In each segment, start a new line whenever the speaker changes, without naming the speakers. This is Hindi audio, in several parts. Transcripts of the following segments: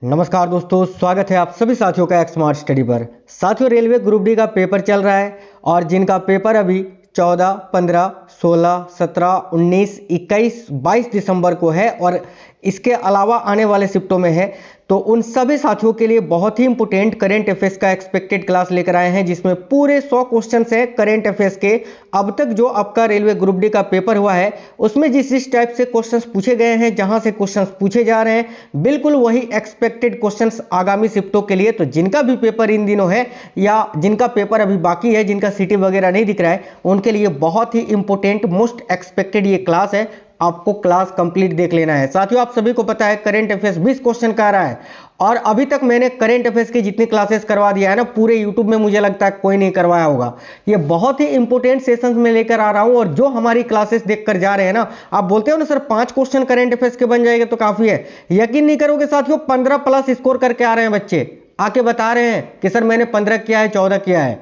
नमस्कार दोस्तों, स्वागत है आप सभी साथियों का एक स्मार्ट स्टडी पर। साथियों, रेलवे ग्रुप डी का पेपर चल रहा है और जिनका पेपर अभी 14, 15, 16, 17, 19, 21, 22 दिसंबर को है और इसके अलावा आने वाले शिफ्टों में है, तो उन सभी साथियों के लिए बहुत ही इंपोर्टेंट करेंट अफेयर्स का एक्सपेक्टेड क्लास लेकर आए हैं, जिसमें पूरे 100 क्वेश्चंस हैं करेंट अफेयर्स के। अब तक जो आपका रेलवे ग्रुप डी का पेपर हुआ है उसमें जिस टाइप से क्वेश्चंस पूछे गए हैं, जहां से क्वेश्चंस पूछे जा रहे हैं, बिल्कुल वही एक्सपेक्टेड क्वेश्चंस आगामी शिफ्टों के लिए। तो जिनका भी पेपर इन दिनों है या जिनका पेपर अभी बाकी है, जिनका सिटी वगैरह नहीं दिख रहा है, उनके लिए बहुत ही इंपोर्टेंट मोस्ट एक्सपेक्टेड ये क्लास है। आपको क्लास कंप्लीट देख लेना है। साथियों, आप सभी को पता है करेंट अफेयर्स 20 क्वेश्चन का आ रहा है और अभी तक मैंने करेंट अफेयर्स की जितनी क्लासेस करवा दिया है ना, पूरे यूट्यूब में मुझे लगता है कोई नहीं करवाया होगा। ये बहुत ही इंपोर्टेंट सेशंस में लेकर आ रहा हूं और जो हमारी क्लासेस देखकर जा रहे हैं ना, आप बोलते हो ना सर 5 क्वेश्चन करेंट अफेयर्स के बन जाएंगे तो काफी है। यकीन नहीं करोगे साथियों, 15 प्लस स्कोर करके आ रहे हैं बच्चे, आके बता रहे हैं कि सर मैंने 15 किया है, 14 किया है।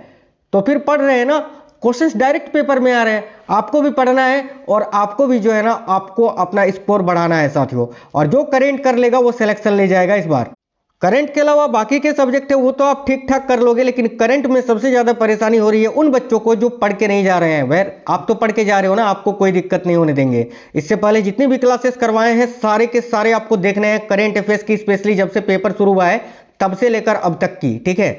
तो फिर पढ़ रहे हैं ना, क्वेश्चंस डायरेक्ट पेपर में आ रहे हैं। आपको भी पढ़ना है और आपको भी जो है ना, आपको अपना स्कोर बढ़ाना है साथियों। और जो करेंट कर लेगा वो सिलेक्शन ले जाएगा इस बार। करंट के अलावा बाकी के सब्जेक्ट है वो तो आप ठीक ठाक कर लोगे, लेकिन करंट में सबसे ज्यादा परेशानी हो रही है उन बच्चों को जो पढ़ के नहीं जा रहे हैं। वह आप तो पढ़ के जा रहे हो ना, आपको कोई दिक्कत नहीं होने देंगे। इससे पहले जितनी भी क्लासेस करवाए हैं सारे के सारे आपको देखने हैं करेंट अफेयर्स की, स्पेशली जब से पेपर शुरू हुआ है तब से लेकर अब तक की। ठीक है,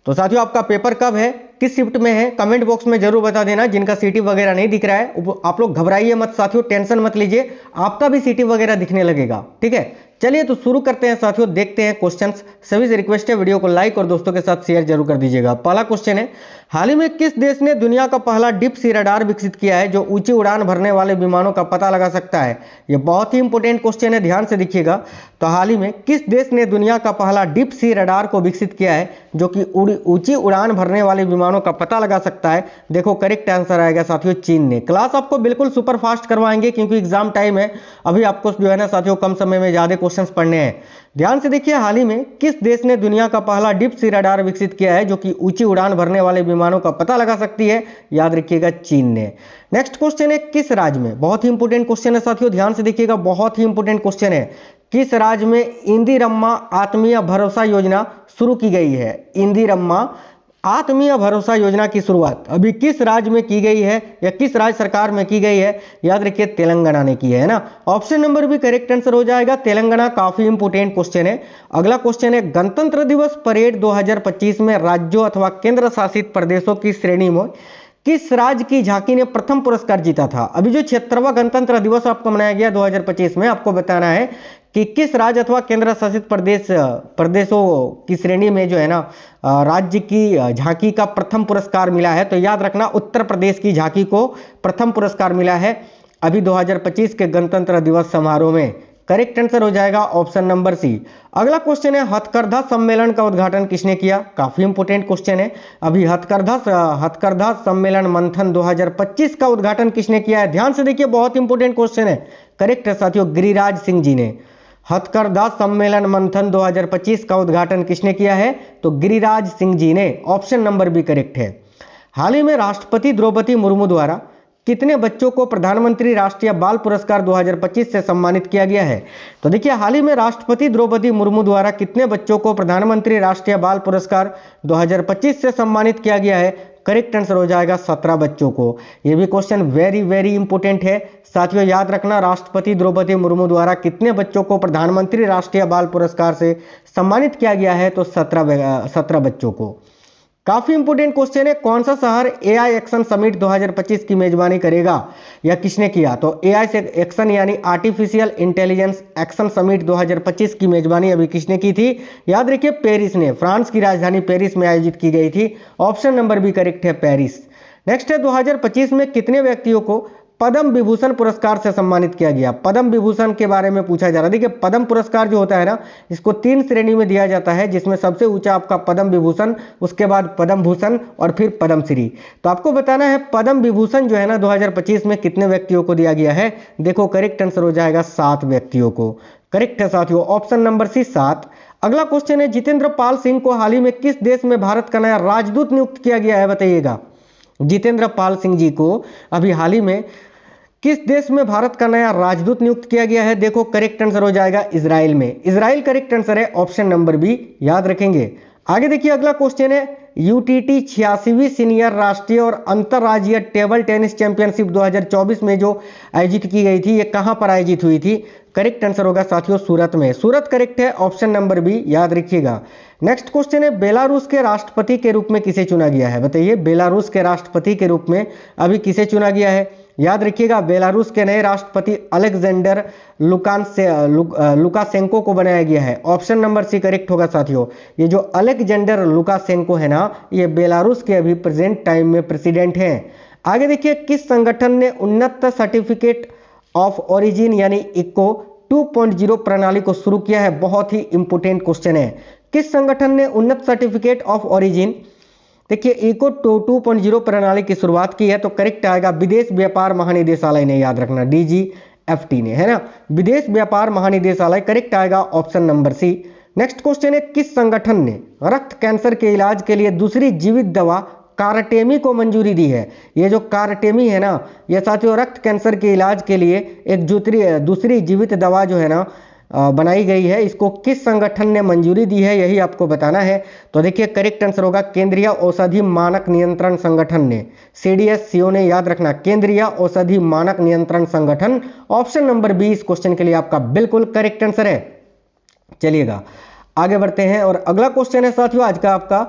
तो साथियों आपका पेपर कब है, किस शिफ्ट में है, कमेंट बॉक्स में जरूर बता देना। जिनका सीटी वगैरह नहीं दिख रहा है आप लोग घबराइए मत साथियों, टेंशन मत लीजिए, आपका भी सीटी वगैरह दिखने लगेगा। ठीक है, चलिए तो शुरू करते हैं साथियों, देखते हैं क्वेश्चंस। सभी से रिक्वेस्ट है वीडियो को लाइक और दोस्तों के साथ शेयर जरूर कर दीजिएगा। पहला क्वेश्चन है, हाल ही में किस देश ने दुनिया का पहला डीप सी रडार विकसित किया है जो ऊंची उड़ान भरने वाले विमानों का पता लगा सकता है? यह बहुत ही इंपोर्टेंट क्वेश्चन है, ध्यान से देखिएगा। तो हाल ही में किस देश ने दुनिया का पहला डीप सी रडार को विकसित किया है जो कि ऊंची उड़ान भरने वाले विमानों का पता लगा सकता है? देखो करेक्ट आंसर आएगा साथियों, चीन ने। क्लास आपको बिल्कुल सुपर फास्ट करवाएंगे क्योंकि एग्जाम टाइम है, अभी आपको जो है ना साथियों कम समय में ज्यादा क्वेश्चन पढ़ने हैं। ध्यान से देखिए, हाल ही में किस देश ने दुनिया का पहला डीप सी रडार विकसित किया है जो कि ऊंची उड़ान भरने वाले विमानों का पता लगा सकती है? याद रखिएगा, चीन ने। नेक्स्ट क्वेश्चन है, किस राज्य में, बहुत ही इंपोर्टेंट क्वेश्चन है साथियों, ध्यान से देखिएगा, बहुत ही इंपोर्टेंट क्वेश्चन है। किस राज्य में इंदिरम्मा आत्मीय भरोसा योजना शुरू की गई है? इंदिरम्मा आत्मीय भरोसा योजना की शुरुआत अभी किस राज्य में की गई है या किस राज्य सरकार में की गई है? याद रखिए, तेलंगाना ने की है ना। ऑप्शन नंबर भी करेक्ट आंसर हो जाएगा, तेलंगाना। काफी इंपोर्टेंट क्वेश्चन है। अगला क्वेश्चन है, गणतंत्र दिवस परेड 2025 में राज्यों अथवा केंद्र शासित प्रदेशों की श्रेणी में किस राज्य की झांकी ने प्रथम पुरस्कार जीता था? अभी जो 76वां गणतंत्र दिवस आपको मनाया गया 2025 में, आपको बताना है कि किस राज्य अथवा केंद्र शासित प्रदेशों की श्रेणी में जो है ना राज्य की झांकी का प्रथम पुरस्कार मिला है। तो याद रखना, उत्तर प्रदेश की झांकी को प्रथम पुरस्कार मिला है अभी 2025 के गणतंत्र दिवस समारोह में। करेक्ट आंसर हो जाएगा ऑप्शन नंबर सी। अगला क्वेश्चन है, हथकरघा सम्मेलन का उद्घाटन किसने किया? काफी इंपोर्टेंट क्वेश्चन है। अभी हथकरघा सम्मेलन मंथन 2025 का उद्घाटन किसने किया है? ध्यान से देखिए, बहुत इंपोर्टेंट क्वेश्चन है। करेक्ट है साथियों, गिरिराज सिंह जी ने। हथकरघा सम्मेलन मंथन 2025 का उद्घाटन किसने किया है? तो गिरिराज सिंह जी ने। ऑप्शन नंबर भी करेक्ट है। हाल ही में राष्ट्रपति द्रौपदी मुर्मू द्वारा कितने बच्चों को प्रधानमंत्री राष्ट्रीय बाल पुरस्कार 2025 से सम्मानित किया गया है? तो देखिए, हाल ही में राष्ट्रपति द्रौपदी मुर्मू द्वारा कितने बच्चों को प्रधानमंत्री राष्ट्रीय बाल पुरस्कार 2025 से सम्मानित किया गया है? करेक्ट आंसर हो जाएगा 17 बच्चों को। यह भी क्वेश्चन वेरी वेरी इंपोर्टेंट है साथियों, याद रखना, राष्ट्रपति द्रौपदी मुर्मू द्वारा कितने बच्चों को प्रधानमंत्री राष्ट्रीय बाल पुरस्कार से सम्मानित किया गया है? तो 17 बच्चों को। काफी इंपोर्टेंट क्वेश्चन है, कौन सा शहर एआई एक्शन समिट 2025 की मेजबानी करेगा या किसने किया? तो एआई से एक्शन यानी आर्टिफिशियल इंटेलिजेंस एक्शन समिट 2025 की मेजबानी अभी किसने की थी? याद रखिए, पेरिस ने। फ्रांस की राजधानी पेरिस में आयोजित की गई थी। ऑप्शन नंबर भी करेक्ट है, पेरिस। नेक्स्ट है, 2025 में कितने व्यक्तियों को पद्म विभूषण पुरस्कार से सम्मानित किया गया? पद्म विभूषण के बारे में पूछा जा रहा है। देखिए, पद्म पुरस्कार जो होता है ना, इसको 3 श्रेणी में दिया जाता है, जिसमें सबसे ऊंचा आपका पद्म विभूषण, उसके बाद पद्म भूषण और फिर पद्मश्री। तो आपको बताना है पद्म विभूषण जो है ना 2025 में कितने व्यक्तियों को दिया गया है? देखो करेक्ट आंसर हो जाएगा 7 व्यक्तियों को। करेक्ट है साथियों, ऑप्शन नंबर सी 7। अगला क्वेश्चन है, जितेंद्र पाल सिंह को हाल ही में किस देश में भारत का नया राजदूत नियुक्त किया गया है? बताइएगा। जितेंद्र पाल सिंह जी को अभी हाल ही में किस देश में भारत का नया राजदूत नियुक्त किया गया है? देखो करेक्ट आंसर हो जाएगा इजराइल में। इजराइल करेक्ट आंसर है, ऑप्शन नंबर बी, याद रखेंगे। आगे देखिए अगला क्वेश्चन है, यूटीटी 86वीं सीनियर राष्ट्रीय और अंतर्राज्यीय टेबल टेनिस चैंपियनशिप 2024 में जो आयोजित की गई थी, ये कहां पर आयोजित हुई थी? करेक्ट आंसर होगा साथियों सूरत में। सूरत करेक्ट है, ऑप्शन नंबर बी, याद रखिएगा। नेक्स्ट क्वेश्चन है, बेलारूस के राष्ट्रपति के रूप में किसे चुना गया है? बताइए, बेलारूस के राष्ट्रपति के रूप में अभी किसे चुना गया है? याद रखिएगा, बेलारूस के नए राष्ट्रपति अलेक्जेंडर लुकाशेंको को बनाया गया है। ऑप्शन नंबर सी करेक्ट होगा साथियों। ये जो अलेक्जेंडर लुकाशेंको है ना, ये बेलारूस के अभी प्रेजेंट टाइम में प्रेसिडेंट हैं। आगे देखिए, किस संगठन ने उन्नत सर्टिफिकेट ऑफ ओरिजिन यानी इको 2.0 प्रणाली को शुरू किया है? बहुत ही इंपोर्टेंट क्वेश्चन है। किस संगठन ने उन्नत सर्टिफिकेट ऑफ ओरिजिन, देखिए इको 2.0 प्रणाली की शुरुआत की है? तो करेक्ट आएगा विदेश व्यापार महानिदेशालय ने, याद रखना, DGFT ने, है ना, विदेश व्यापार महानिदेशालय करेक्ट आएगा, option number C. Next question है, किस संगठन ने रक्त कैंसर के इलाज के लिए दूसरी जीवित दवा कारटेमी को मंजूरी दी है? ये जो कारटेमी है ना, ये साथियों रक्त कैंसर के इलाज के लिए एक दूसरी जीवित दवा जो है ना बनाई गई है, इसको किस संगठन ने मंजूरी दी है, यही आपको बताना है। तो देखिए करेक्ट आंसर होगा केंद्रीय औषधि मानक नियंत्रण संगठन ने, CDSCO ने, याद रखना, केंद्रीय औषधि मानक नियंत्रण संगठन। ऑप्शन नंबर बी इस क्वेश्चन के लिए आपका बिल्कुल करेक्ट आंसर है। चलिएगा आगे बढ़ते हैं और अगला क्वेश्चन है साथियों आज का आपका,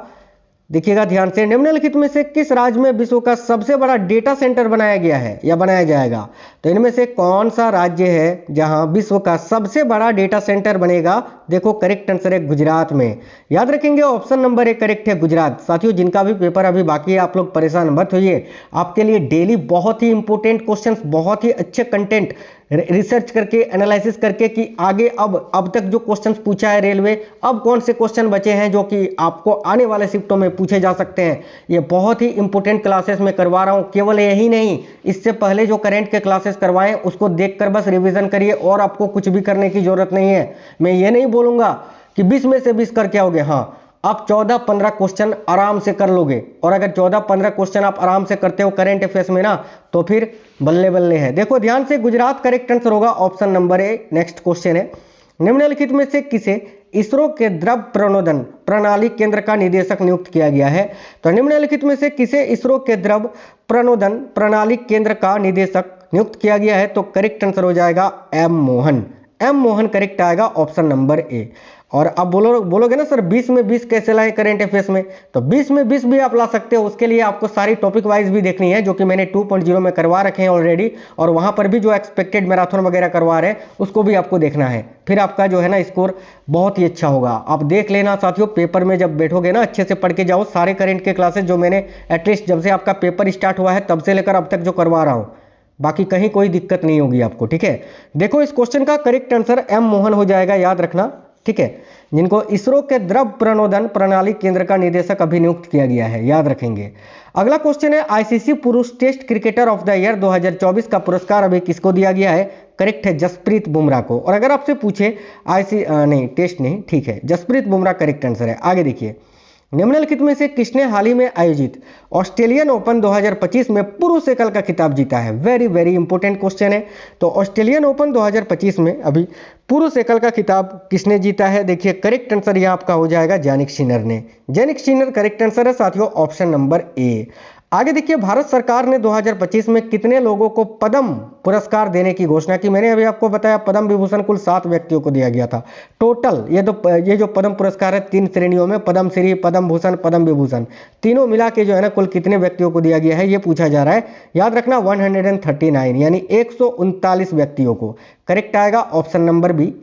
देखिएगा ध्यान से, निम्नलिखित में से किस राज्य में विश्व का सबसे बड़ा डेटा सेंटर बनाया गया है या बनाया जाएगा? तो इनमें से कौन सा राज्य है जहां विश्व का सबसे बड़ा डेटा सेंटर बनेगा? देखो करेक्ट आंसर है गुजरात में, याद रखेंगे, ऑप्शन नंबर 1 करेक्ट है गुजरात। साथियों जिनका भी पेपर अभी बाकी है, आप लोग परेशान मत होइए, आपके लिए डेली बहुत ही इंपॉर्टेंट क्वेश्चंस, बहुत ही अच्छे कंटेंट रिसर्च करके, एनालिसिस करके कि आगे अब तक जो क्वेश्चंस पूछा है रेलवे, अब कौन से क्वेश्चन बचे हैं जो कि आपको आने वाले शिफ्टों में पूछे जा सकते हैं। ये बहुत ही इंपॉर्टेंट क्लासेस में करवा रहा हूं। केवल यही नहीं, इससे पहले जो करंट के क्लासेस करवाएं उसको देखकर बस रिवीजन करिए और आपको कुछ भी करने की जरूरत नहीं है। मैं ये नहीं बोलूंगा कि 20 में से 20 करके आओगे, हाँ आप 14-15 क्वेश्चन आराम से कर लोगे, और अगर 14-15 क्वेश्चन आप आराम से करते हो करंट अफेयर्स में ना, तो फिर बल्ले बल्ले है। देखो ध्यान से, गुजरात करेक्ट आंसर होगा, option number A. Next question है, निम्नलिखित में से किसे इसरो के द्रव प्रणोदन प्रणाली केंद्र का निदेशक नियुक्त किया गया है? तो निम्नलिखित में से किसे इसरो के द्रव प्रणोदन प्रणाली केंद्र का निदेशक नियुक्त किया गया है? तो करेक्ट आंसर हो जाएगा M Mohan. M Mohan correct आएगा, ऑप्शन नंबर ए। और अब बोलोगे ना सर 20 में 20 कैसे लाए करंट अफेयर्स में? तो 20 में 20 भी आप ला सकते हो। उसके लिए आपको सारी टॉपिक वाइज भी देखनी है, जो कि मैंने 2.0 में करवा रखे हैं ऑलरेडी, और वहां पर भी जो एक्सपेक्टेड मैराथन वगैरह करवा रहे हैं उसको भी आपको देखना है। फिर आपका जो है ना स्कोर बहुत ही अच्छा होगा। आप देख लेना साथियों, पेपर में जब बैठोगे ना अच्छे से पढ़ के जाओ सारे करंट के क्लासेस जो मैंने एटलीस्ट जब से आपका पेपर स्टार्ट हुआ है तब से लेकर अब तक जो करवा रहा हूँ, बाकी कहीं कोई दिक्कत नहीं होगी आपको, ठीक है। देखो इस क्वेश्चन का करेक्ट आंसर M मोहन हो जाएगा, याद रखना, ठीक है, जिनको इसरो के द्रव प्रणोदन प्रणाली केंद्र का निदेशक अभी नियुक्त किया गया है, याद रखेंगे। अगला क्वेश्चन है, ICC पुरुष test cricketer of the year 2024 का पुरस्कार अभी किसको दिया गया है? करेक्ट है जसप्रीत बुमराह को। और अगर आपसे पूछे टेस्ट नहीं, ठीक है, जसप्रीत बुमराह करेक्ट आंसर है। आगे देखिए, निम्नलिखित में से किसने हाल ही में आयोजित ऑस्ट्रेलियन ओपन 2025 में पुरुष एकल का खिताब जीता है? वेरी वेरी इंपॉर्टेंट क्वेश्चन है। तो ऑस्ट्रेलियन ओपन 2025 में अभी पुरुष एकल का खिताब किसने जीता है? देखिए करेक्ट आंसर यहां आपका हो जाएगा जैनिक सिनर ने। जैनिक सिनर करेक्ट आंसर है साथियों, ऑप्शन नंबर ए। आगे देखिए, भारत सरकार ने 2025 में कितने लोगों को पद्म पुरस्कार देने की घोषणा की? मैंने अभी आपको बताया पद्म विभूषण कुल 7 व्यक्तियों को दिया गया था टोटल। ये जो पद्म पुरस्कार है 3 श्रेणियों में, पद्म श्री, पद्म भूषण, पद्म विभूषण, तीनों मिला के जो है ना कुल कितने व्यक्तियों को दिया गया है ये पूछा जा रहा है। याद रखना 139 यानी 139 व्यक्तियों को। करेक्ट आएगा option number B.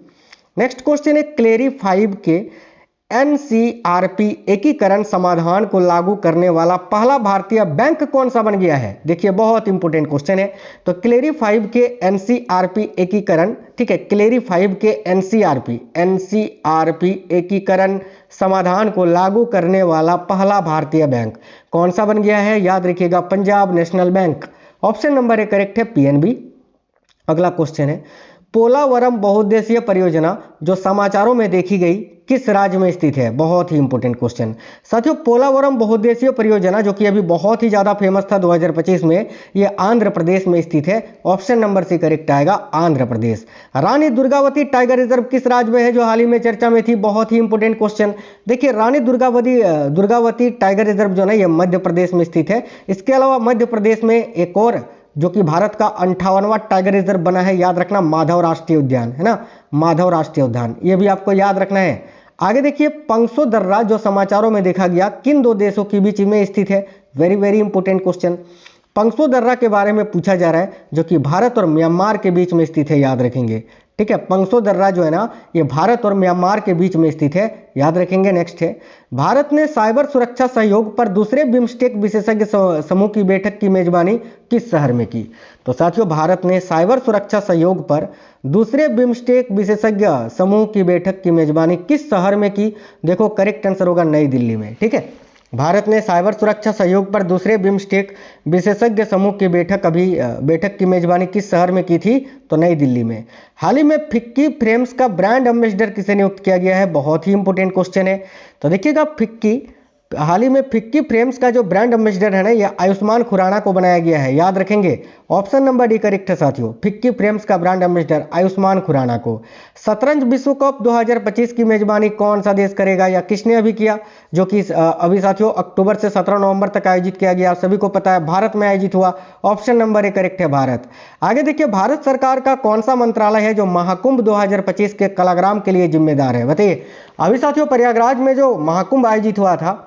Next question है, क्लेरी 5 के NCRP एकीकरण समाधान को लागू करने वाला पहला भारतीय बैंक कौन सा बन गया है? देखिए बहुत इंपॉर्टेंट क्वेश्चन है। तो क्लेरी 5 के NCRP एकीकरण, ठीक है, क्लेरी 5 के NCRP एकीकरण समाधान को लागू करने वाला पहला भारतीय बैंक कौन सा बन गया है? याद रखिएगा Punjab national bank. Option number A correct है, PNB। अगला क्वेश्चन है, पोलावरम बहुउद्देशीय परियोजना जो समाचारों में देखी गई किस राज्य में स्थित है? बहुत ही इंपॉर्टेंट क्वेश्चन साथियों। पोलावरम बहुउद्देशीय परियोजना जो कि अभी बहुत ही ज्यादा फेमस था 2025 में, ये आंध्र प्रदेश में स्थित है। ऑप्शन नंबर सी करेक्ट आएगा, आंध्र प्रदेश। रानी दुर्गावती टाइगर रिजर्व किस राज्य में है, जो हाल ही में चर्चा में थी? बहुत ही इंपॉर्टेंट क्वेश्चन। देखिए रानी दुर्गावती टाइगर रिजर्व जो है ये मध्य प्रदेश में स्थित है। इसके अलावा मध्य प्रदेश में एक और जो कि भारत का 58वां टाइगर रिजर्व बना है, याद रखना, माधव राष्ट्रीय उद्यान है ना, माधव राष्ट्रीय उद्यान, ये भी आपको याद रखना है। आगे देखिए पंगसो दर्रा जो समाचारों में देखा गया किन दो देशों के बीच में स्थित है? Very very important question. Pangsau दर्रा के बारे में पूछा जा रहा है, जो कि भारत और म्यांमार के बीच में स्थित है, याद रखेंगे। ठीक है, पंगसो दर्रा जो है ना ये भारत और म्यांमार के बीच में स्थित है, याद रखेंगे। नेक्स्ट है, भारत ने साइबर सुरक्षा सहयोग पर दूसरे बिम्स्टेक विशेषज्ञ समूह की बैठक की मेजबानी किस शहर में की? तो साथियों भारत ने साइबर सुरक्षा सहयोग पर दूसरे बिम्स्टेक विशेषज्ञ समूह की बैठक की मेजबानी किस शहर में की? देखो करेक्ट आंसर होगा नई दिल्ली में। ठीक है, भारत ने साइबर सुरक्षा सहयोग पर दूसरे बिम्स्टेक विशेषज्ञ समूह की बैठक की मेजबानी किस शहर में की थी? तो नई दिल्ली में। हाल ही में फिक्की फ्रेम्स का ब्रांड एम्बेसडर किसे नियुक्त किया गया है? बहुत ही इंपॉर्टेंट क्वेश्चन है। तो देखिएगा हाल ही में फिक्की फ्रेम्स का जो ब्रांड एम्बेसडर है ना ये आयुष्मान खुराना को बनाया गया है, याद रखेंगे। ऑप्शन नंबर डी करेक्ट है साथियों, फिक्की फ्रेम्स का ब्रांड एम्बेसडर आयुष्मान खुराना को। शतरंज विश्व कप 2025 की मेजबानी कौन सा देश करेगा या किसने अभी किया? जो कि अभी साथियों अक्टूबर से 17 नवंबर तक आयोजित किया गया, सभी को पता है भारत में आयोजित हुआ। ऑप्शन नंबर ए करेक्ट है, भारत। आगे देखिए भारत सरकार का कौन सा मंत्रालय है जो महाकुंभ 2025 के कलाग्राम के लिए जिम्मेदार है? बताइए। अभी साथियों प्रयागराज में जो महाकुंभ आयोजित हुआ था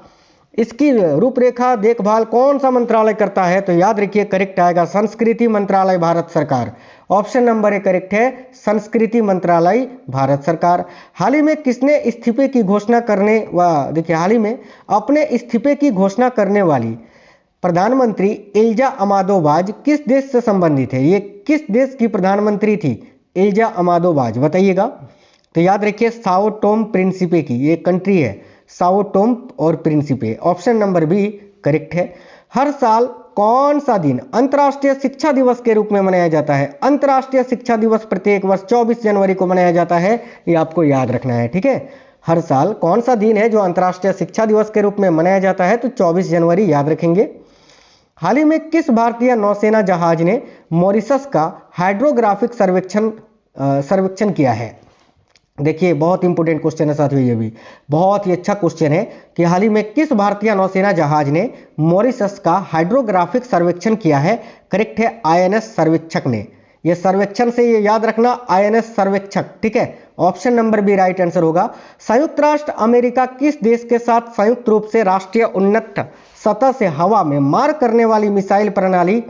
इसकी रूपरेखा देखभाल कौन सा मंत्रालय करता है? तो याद रखिए करेक्ट आएगा संस्कृति मंत्रालय, भारत सरकार। ऑप्शन नंबर ए करेक्ट है, संस्कृति मंत्रालय, भारत सरकार। हाल ही में किसने इस्तीफे की घोषणा करने देखिए हाल ही में अपने इस्तीफे की घोषणा करने वाली प्रधानमंत्री इल्जा अमादोबाज किस देश से संबंधित है? ये किस देश की प्रधानमंत्री थी इल्जा अमादोबाज? बताइएगा। तो याद रखिए साओ टोम प्रिंसिपे की ये कंट्री है, साओ टोम और Principe. Option number B correct है। हर साल कौन सा दिन अंतर्राष्ट्रीय शिक्षा दिवस के रूप में मनाया जाता है? अंतर्राष्ट्रीय शिक्षा दिवस प्रत्येक वर्ष 24 जनवरी को मनाया जाता है, ये आपको याद रखना है। ठीक है, हर साल कौन सा दिन है जो अंतर्राष्ट्रीय शिक्षा दिवस के रूप में मनाया जाता है? तो 24 जनवरी, याद रखेंगे। हाल ही में किस भारतीय नौसेना जहाज ने मॉरिशस का हाइड्रोग्राफिक सर्वेक्षण किया है? देखिए बहुत इंपॉर्टेंट क्वेश्चन है साथियों, ये भी बहुत ही अच्छा क्वेश्चन है कि हाल ही में किस भारतीय नौसेना जहाज ने मॉरिशस का हाइड्रोग्राफिक सर्वेक्षण किया है? करेक्ट है, आईएनएस सर्वेक्षक ने। ये सर्वेक्षण से ये याद रखना, आईएनएस सर्वेक्षक। ठीक है, option number B right answer होगा। संयुक्त राष्ट्र अमेरिका किस देश के साथ संयुक्त रूप से राष्ट्रीय उन्नत सतह से हवा में मार करने वाली मिसाइल प्रणाली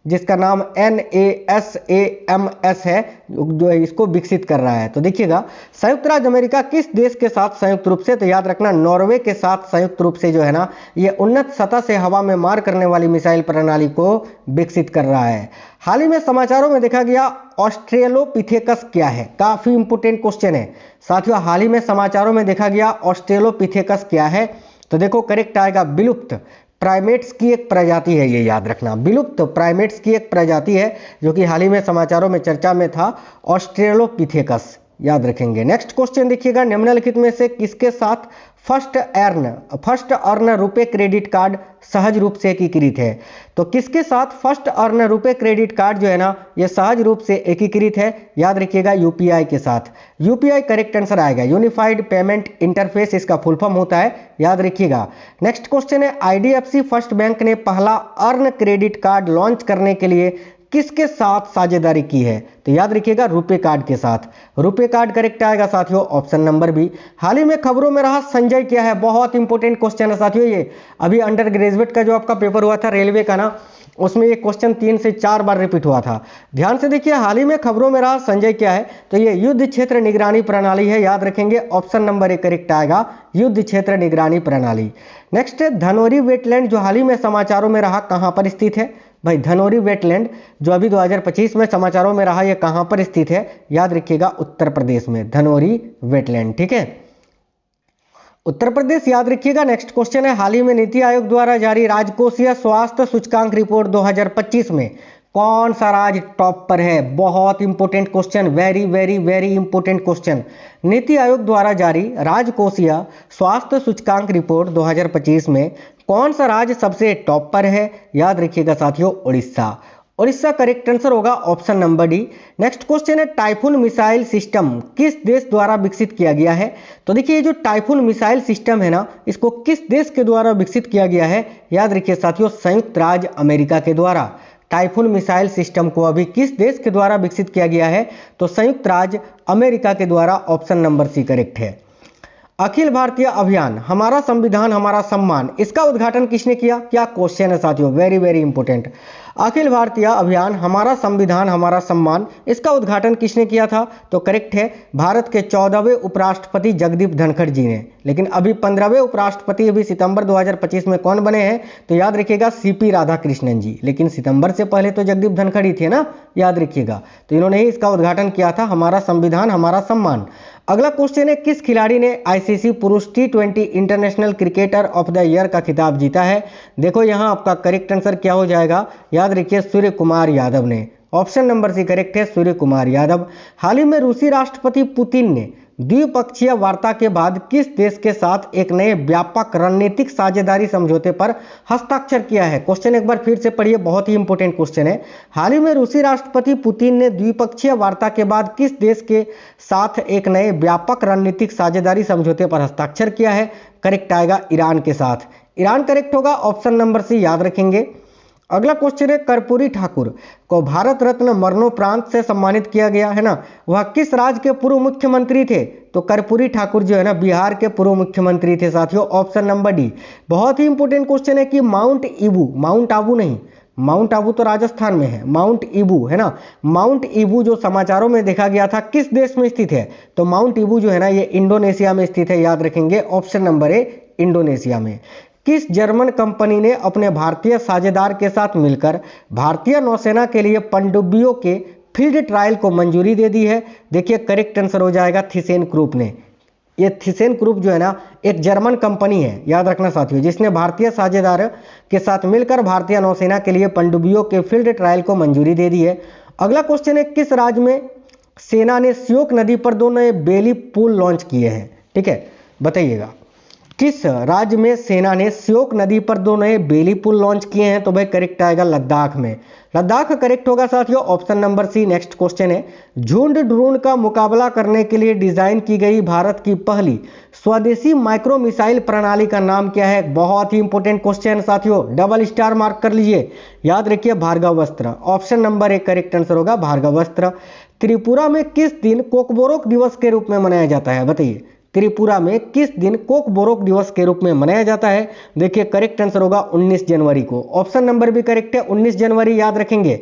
जिसका नाम NASAMS है जो इसको विकसित कर रहा है? तो देखिएगा संयुक्त राज्य अमेरिका किस देश के साथ संयुक्त रूप से? तो याद रखना नॉर्वे के साथ संयुक्त रूप से जो है ना ये उन्नत सतह से हवा में मार करने वाली मिसाइल प्रणाली को विकसित कर रहा है। हाल ही में समाचारों में देखा गया ऑस्ट्रेलोपिथेकस क्या है? काफी इंपोर्टेंट क्वेश्चन है साथियों। हाल ही में समाचारों में देखा गया ऑस्ट्रेलोपिथेकस क्या है? तो देखो करेक्ट आएगा विलुप्त प्राइमेट्स की एक प्रजाति है, ये याद रखना। विलुप्त प्राइमेट्स की एक प्रजाति है जो कि हाल ही में समाचारों में चर्चा में था, ऑस्ट्रेलोपिथेकस, याद रखेंगे। नेक्स्ट क्वेश्चन देखिएगा, निम्नलिखित में से किसके साथ first earn RuPay credit card सहज रूप से एकीकृत है? तो किसके साथ first earn RuPay credit card जो है ना ये सहज रूप से एकीकृत है? याद रखिएगा यूपीआई के साथ। यूपीआई करेक्ट आंसर आएगा, यूनिफाइड पेमेंट इंटरफेस इसका फुल फॉर्म होता है, याद रखिएगा। नेक्स्ट क्वेश्चन है, आईडीएफसी फर्स्ट बैंक ने पहला अर्न क्रेडिट कार्ड लॉन्च करने के लिए किसके साथ साझेदारी की है? तो याद रखिएगा रुपे कार्ड के साथ। रुपे कार्ड करेक्ट आएगा साथियों, ऑप्शन नंबर बी। हाल ही में खबरों में रहा संजय क्या है? बहुत इंपॉर्टेंट क्वेश्चन है साथियों। ये अभी अंडर ग्रेजुएट का जो आपका पेपर हुआ था रेलवे का ना, उसमें ये क्वेश्चन 3 से 4 बार रिपीट हुआ था। ध्यान से देखिए, हाल ही में खबरों में रहा संजय क्या है? तो ये युद्ध क्षेत्र निगरानी प्रणाली है, याद रखेंगे। ऑप्शन नंबर ए करेक्ट आएगा, युद्ध क्षेत्र निगरानी प्रणाली। नेक्स्ट है धनोरी वेटलैंड जो हाल ही में समाचारों में रहा, कहां पर स्थित है? भाई धनोरी वेटलैंड जो अभी 2025 में समाचारों में रहा, ये कहां पर स्थित है? याद रखिएगा उत्तर प्रदेश में, धनोरी वेटलैंड। ठीक है, उत्तर प्रदेश, याद रखिएगा। नेक्स्ट क्वेश्चन है, हाल ही में नीति आयोग द्वारा जारी राजकोषीय स्वास्थ्य सूचकांक रिपोर्ट 2025 में कौन सा राज्य टॉप पर है? बहुत important question, very very very important question. NITI Aayog द्वारा जारी राजकोषीय स्वास्थ्य सूचकांक रिपोर्ट 2025 में कौन सा राज्य सबसे टॉप पर है? याद रखिएगा साथियों, उड़ीसा। उड़ीसा करेक्ट आंसर होगा option number D. Next question है, टाइफून मिसाइल सिस्टम किस देश द्वारा विकसित किया गया है? तो देखिए ये जो टाइफून मिसाइल सिस्टम है ना, इसको किस देश के द्वारा विकसित किया गया है? याद रखिए साथियों, संयुक्त राज्य अमेरिका के द्वारा। टाइफून मिसाइल सिस्टम को अभी किस देश के द्वारा विकसित किया गया है? तो संयुक्त राज्य अमेरिका के द्वारा, ऑप्शन नंबर सी करेक्ट है। अखिल भारतीय अभियान हमारा संविधान हमारा सम्मान, इसका उद्घाटन किसने किया? क्या क्वेश्चन है साथियों, very very important. Akhil Bharatiya अभियान हमारा संविधान हमारा सम्मान, इसका उद्घाटन किसने किया था? तो करेक्ट है, भारत के 14वें उपराष्ट्रपति जगदीप धनखड़ जी ने। लेकिन अभी 15वें उपराष्ट्रपति अभी सितंबर 2025 में कौन बने हैं? तो याद रखिएगा सीपी राधाकृष्णन जी। लेकिन सितंबर से पहले तो जगदीप धनखड़ ही थे ना, याद रखिएगा। तो इन्होंने ही इसका उद्घाटन किया था, हमारा संविधान हमारा सम्मान। अगला क्वेश्चन है, किस खिलाड़ी ने आईसीसी पुरुष T20 international cricketer of the year का खिताब जीता है? देखो यहाँ आपका करेक्ट आंसर क्या हो जाएगा, याद रखिए सूर्य कुमार यादव ने। ऑप्शन नंबर सी करेक्ट है, सूर्य कुमार यादव। हाल ही में रूसी राष्ट्रपति पुतिन ने द्विपक्षीय वार्ता के बाद किस देश के साथ एक नए व्यापक रणनीतिक साझेदारी समझौते पर हस्ताक्षर किया है? क्वेश्चन एक बार फिर से पढ़िए, बहुत ही इंपॉर्टेंट क्वेश्चन है। हाल ही में रूसी राष्ट्रपति पुतिन ने द्विपक्षीय वार्ता के बाद किस देश के साथ एक नए व्यापक रणनीतिक साझेदारी समझौते पर हस्ताक्षर किया है? करेक्ट आएगा ईरान के साथ। ईरान करेक्ट होगा, ऑप्शन नंबर सी याद रखेंगे। अगला क्वेश्चन है, कर्पूरी ठाकुर को भारत रत्न मरणोपरांत से सम्मानित किया गया है ना, वह किस राज्य के पूर्व मुख्यमंत्री थे? तो कर्पूरी ठाकुर जो है ना, बिहार के पूर्व मुख्यमंत्री थे साथियों, ऑप्शन नंबर डी। बहुत ही इंपॉर्टेंट क्वेश्चन है कि माउंट ईबू, माउंट आबू नहीं, माउंट आबू तो राजस्थान में है, माउंट ईबू है ना, माउंट ईबू जो समाचारों में देखा गया था किस देश में स्थित है? तो माउंट ईबू जो है ना, ये इंडोनेशिया में स्थित है, याद रखेंगे, ऑप्शन नंबर ए इंडोनेशिया में। किस जर्मन कंपनी ने अपने भारतीय साझेदार के साथ मिलकर भारतीय नौसेना के लिए पनडुब्बियों के फील्ड ट्रायल को मंजूरी दे दी है? देखिए करेक्ट आंसर हो जाएगा थिसेन ग्रुप ने। ये थिसेन ग्रुप जो है ना, एक जर्मन कंपनी है, याद रखना साथियों, जिसने भारतीय साझेदार के साथ मिलकर भारतीय नौसेना के लिए पनडुब्बियों के फील्ड ट्रायल को मंजूरी दे दी है। अगला क्वेश्चन है, किस राज्य में सेना ने श्योक नदी पर 2 नए बेली पुल लॉन्च किए हैं? ठीक है, बताइएगा किस राज्य में सेना ने श्योक नदी पर 2 नए बेली पुल लॉन्च किए हैं? तो भाई करेक्ट आएगा लद्दाख में। लद्दाख करेक्ट होगा साथियों, option number C. Next question है, झुंड ड्रोन का मुकाबला करने के लिए डिजाइन की गई भारत की पहली स्वदेशी माइक्रो मिसाइल प्रणाली का नाम क्या है? बहुत ही इंपॉर्टेंट क्वेश्चन साथियों, डबल स्टार मार्क कर लीजिए, याद रखिए Bhargavastra. Option number A correct answer होगा भार्गवास्त्र। त्रिपुरा में किस दिन कोकबोरोक दिवस के रूप में मनाया जाता है? बताइए त्रिपुरा में किस दिन कोकबोरोक दिवस के रूप में मनाया जाता है? देखिए करेक्ट आंसर होगा 19 जनवरी को। ऑप्शन नंबर भी करेक्ट है, 19 जनवरी याद रखेंगे।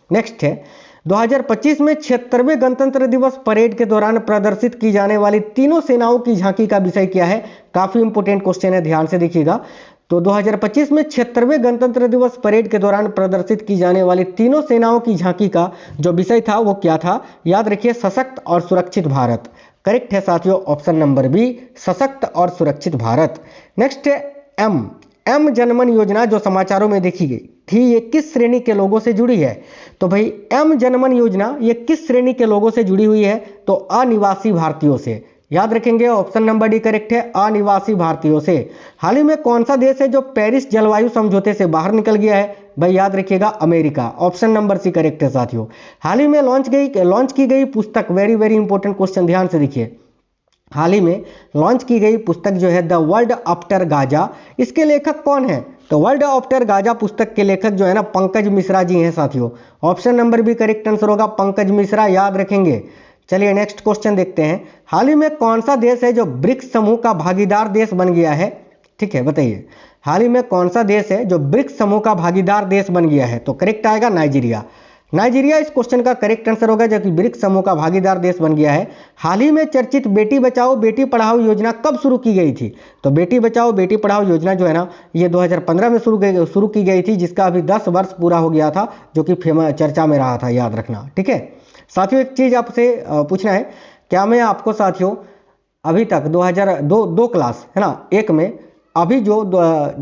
नेक्स्ट है, 2025 में 76वें गणतंत्र दिवस परेड के दौरान प्रदर्शित की जाने वाली तीनों सेनाओं की झांकी का विषय क्या है? काफी इंपॉर्टेंट क्वेश्चन है, ध्यान से देखिएगा। तो 2025 में 76वें गणतंत्र दिवस परेड के दौरान प्रदर्शित की जाने वाली तीनों सेनाओं की झांकी का जो विषय था वो क्या था? याद रखिए सशक्त और सुरक्षित भारत। करेक्ट है साथियों, ऑप्शन नंबर बी, सशक्त और सुरक्षित भारत। नेक्स्ट है, एम जनमन योजना जो समाचारों में देखी गई थी, ये किस श्रेणी के लोगों से जुड़ी है? तो भाई एम जनमन योजना ये किस श्रेणी के लोगों से जुड़ी हुई है? तो अनिवासी भारतीयों से, याद रखेंगे, ऑप्शन नंबर डी करेक्ट है, अनिवासी भारतीयों से। हाल ही में कौन सा देश है जो पेरिस जलवायु समझौते से बाहर निकल गया है? भाई याद रखिएगा America, option number C correct है साथियों। हाल ही में लॉन्च की गई पुस्तक, वेरी वेरी इंपॉर्टेंट क्वेश्चन, ध्यान से देखिए, हाल ही में लॉन्च की गई पुस्तक जो है द वर्ल्ड आफ्टर गाजा, इसके लेखक कौन है? तो वर्ल्ड आफ्टर गाजा पुस्तक के लेखक जो है ना पंकज मिश्रा जी हैं साथियों। ऑप्शन नंबर भी करेक्ट आंसर होगा पंकज मिश्रा, याद रखेंगे। चलिए नेक्स्ट क्वेश्चन देखते हैं, हाल ही में कौन सा देश है जो ब्रिक्स समूह का भागीदार देश बन गया है? ठीक है, बताइए हाल ही में कौन सा देश है जो ब्रिक्स समूह का भागीदार देश बन गया है? तो करेक्ट आएगा नाइजीरिया। नाइजीरिया इस क्वेश्चन का करेक्ट आंसर होगा, जो कि ब्रिक्स समूह का भागीदार देश बन गया है। हाल ही में चर्चित बेटी बचाओ बेटी पढ़ाओ योजना कब शुरू की गई थी? तो बेटी बचाओ बेटी पढ़ाओ योजना जो है ना, ये 2015 में शुरू की गई थी, जिसका अभी 10 वर्ष पूरा हो गया था, जो कि चर्चा में रहा था, याद रखना। ठीक है साथियों, एक चीज़ आपसे पूछना है, क्या मैं आपको साथियों अभी तक 2002 क्लास है ना, एक में अभी जो